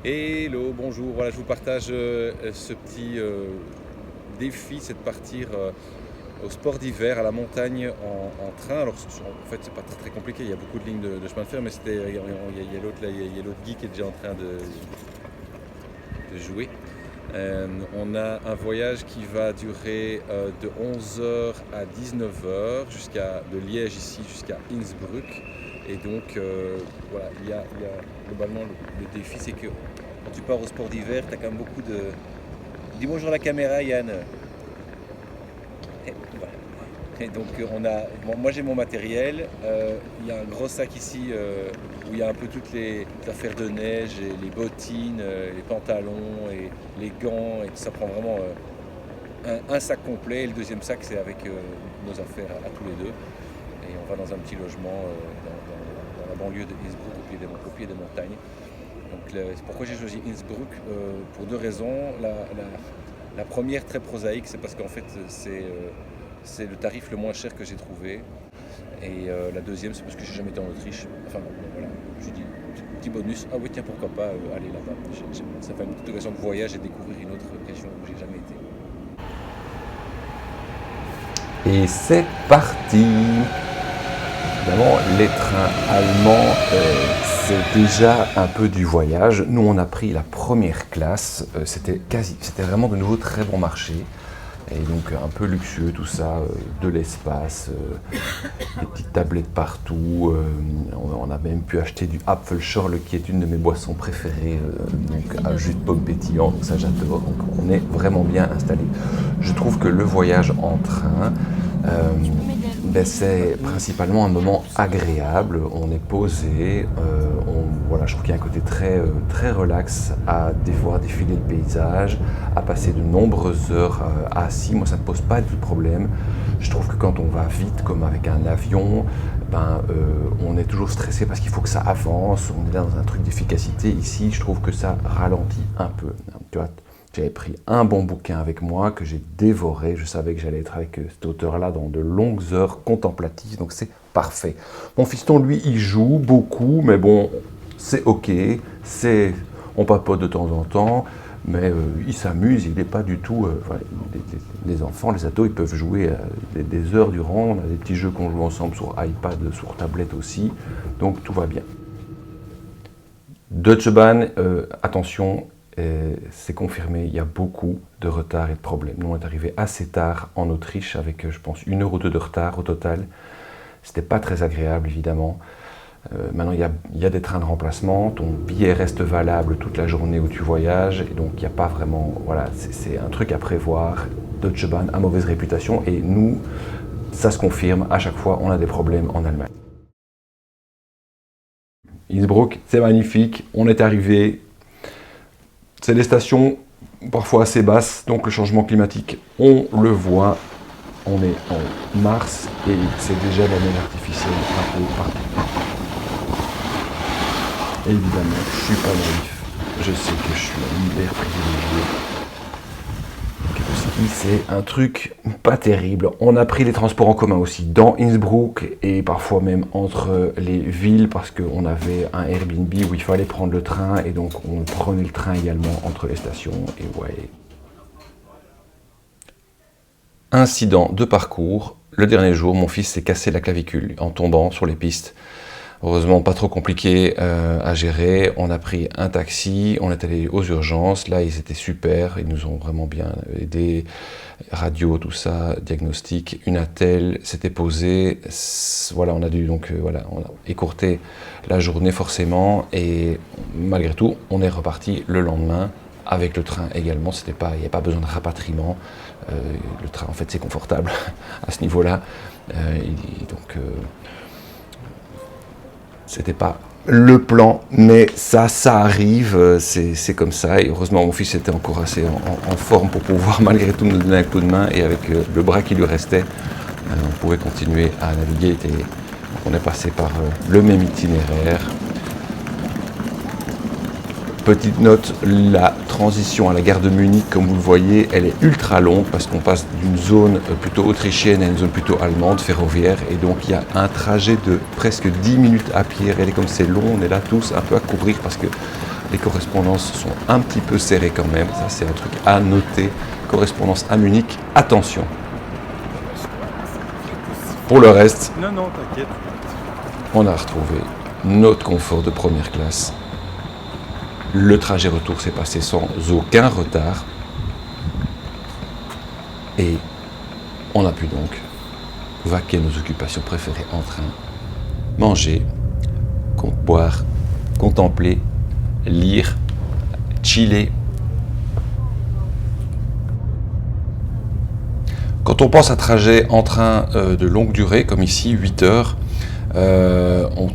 Hello, bonjour. Voilà, je vous partage ce petit défi, c'est de partir au sport d'hiver, à la montagne en train. Alors, en fait, c'est pas très, très compliqué. Il y a beaucoup de lignes de chemin de fer, mais il y a l'autre là, il y a l'autre Guy qui est déjà en train de jouer. On a un voyage qui va durer de 11h à 19h de Liège ici jusqu'à Innsbruck. Et donc, voilà, globalement le défi, c'est que quand tu pars au sport d'hiver, tu as quand même beaucoup de. Dis bonjour à la caméra, Yann. Et, voilà. Et donc, moi j'ai mon matériel. Il y a un gros sac ici où il y a un peu toutes les affaires de neige, et les bottines, les pantalons et les gants. Et ça prend vraiment un sac complet. Et le deuxième sac, c'est avec nos affaires à tous les deux. Et on va dans un petit logement dans la banlieue de Innsbruck, au pied des montagnes. Donc, c'est pourquoi j'ai choisi Innsbruck pour deux raisons. La première, très prosaïque, c'est parce qu'en fait, c'est le tarif le moins cher que j'ai trouvé. Et la deuxième, c'est parce que j'ai jamais été en Autriche. Enfin, bon, voilà, je dis petit bonus. Ah oui, tiens, pourquoi pas aller là-bas. Ça fait une petite occasion de voyage et de découvrir une autre région où j'ai jamais été. Et c'est parti. Évidemment, les trains allemands, c'est déjà un peu du voyage. Nous, on a pris la première classe. C'était vraiment de nouveau très bon marché. Et donc un peu luxueux tout ça, de l'espace, des petites tablettes partout. On a même pu acheter du Apfelschorle qui est une de mes boissons préférées, donc un jus de pomme pétillant, ça j'adore. Donc on est vraiment bien installé. Je trouve que le voyage en train, c'est principalement un moment agréable. On est posé, voilà, je trouve qu'il y a un côté très relax à voir défiler le paysage, à passer de nombreuses heures assis. Moi, ça ne pose pas de problème. Je trouve que quand on va vite, comme avec un avion, on est toujours stressé parce qu'il faut que ça avance. On est là dans un truc d'efficacité. Ici, je trouve que ça ralentit un peu. Tu vois, j'avais pris un bon bouquin avec moi que j'ai dévoré. Je savais que j'allais être avec cet auteur-là dans de longues heures contemplatives. Donc, c'est parfait. Mon fiston, lui, il joue beaucoup, mais bon, c'est ok. On papote de temps en temps. Mais il s'amuse, il n'est pas du tout. Les enfants, les ados, ils peuvent jouer des heures durant. On a des petits jeux qu'on joue ensemble sur iPad, sur tablette aussi. Donc tout va bien. Deutsche Bahn, attention, c'est confirmé, il y a beaucoup de retard et de problèmes. Nous, on est arrivé assez tard en Autriche avec, je pense, 1 heure ou 2 de retard au total. C'était pas très agréable, évidemment. Maintenant, il y a des trains de remplacement, ton billet reste valable toute la journée où tu voyages, et donc il n'y a pas vraiment, voilà, c'est un truc à prévoir. Deutsche Bahn a mauvaise réputation, et nous, ça se confirme, à chaque fois, on a des problèmes en Allemagne. Innsbruck, c'est magnifique, on est arrivé, c'est des stations parfois assez basses, donc le changement climatique, on le voit, on est en mars, et c'est déjà la neige artificielle un peu partout. Évidemment, je suis pas naïf. Je sais que je suis un hyper privilégié. C'est un truc pas terrible. On a pris les transports en commun aussi dans Innsbruck et parfois même entre les villes parce qu'on avait un Airbnb où il fallait prendre le train et donc on prenait le train également entre les stations. Et ouais. Incident de parcours. Le dernier jour, mon fils s'est cassé la clavicule en tombant sur les pistes. Heureusement, pas trop compliqué à gérer. On a pris un taxi, on est allé aux urgences. Là, ils étaient super, ils nous ont vraiment bien aidés. Radio, tout ça, diagnostic. Une attelle s'était posée. Voilà, on a dû donc on a écourté la journée forcément. Et malgré tout, on est reparti le lendemain avec le train également. Il n'y avait pas besoin de rapatriement. Le train, en fait, c'est confortable à ce niveau-là. Donc c'était pas le plan, mais ça arrive, c'est comme ça. Et heureusement, mon fils était encore assez en forme pour pouvoir malgré tout nous donner un coup de main. Et avec le bras qui lui restait, on pouvait continuer à naviguer. On est passé par le même itinéraire. Petite note, la transition à la gare de Munich, comme vous le voyez, elle est ultra longue parce qu'on passe d'une zone plutôt autrichienne à une zone plutôt allemande, ferroviaire, et donc il y a un trajet de presque 10 minutes à pied. Regardez comme c'est long, on est là tous un peu à couvrir parce que Les correspondances sont un petit peu serrées quand même. Ça, c'est un truc à noter. Correspondance à Munich, attention. Pour le reste, Non, t'inquiète. on a retrouvé notre confort de première classe. Le trajet retour s'est passé sans aucun retard. Et on a pu donc vaquer nos occupations préférées en train. Manger, boire, contempler, lire, chiller. Quand on pense à trajet en train de longue durée, comme ici, 8 heures, on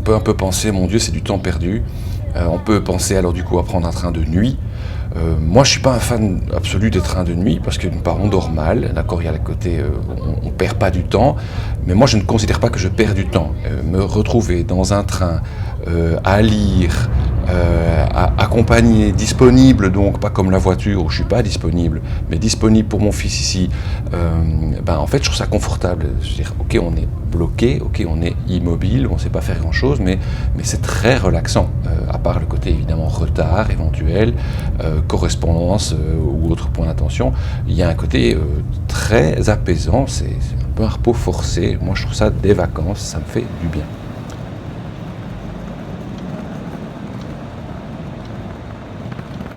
peut un peu penser, mon Dieu, c'est du temps perdu. On peut penser alors du coup à prendre un train de nuit. Moi, je suis pas un fan absolu des trains de nuit parce que d'une part, on dort mal, d'accord, il y a le côté, on perd pas du temps, mais moi, je ne considère pas que je perds du temps. Me retrouver dans un train à lire, accompagné, disponible, donc pas comme la voiture où je suis pas disponible, mais disponible pour mon fils ici, en fait, je trouve ça confortable. Je veux dire, ok, on est bloqué, ok, on est immobile, on ne sait pas faire grand-chose, mais c'est très relaxant, à part le côté évidemment retard éventuel, correspondance ou autre point d'attention. Il y a un côté très apaisant, c'est un peu un repos forcé. Moi, je trouve ça des vacances, ça me fait du bien.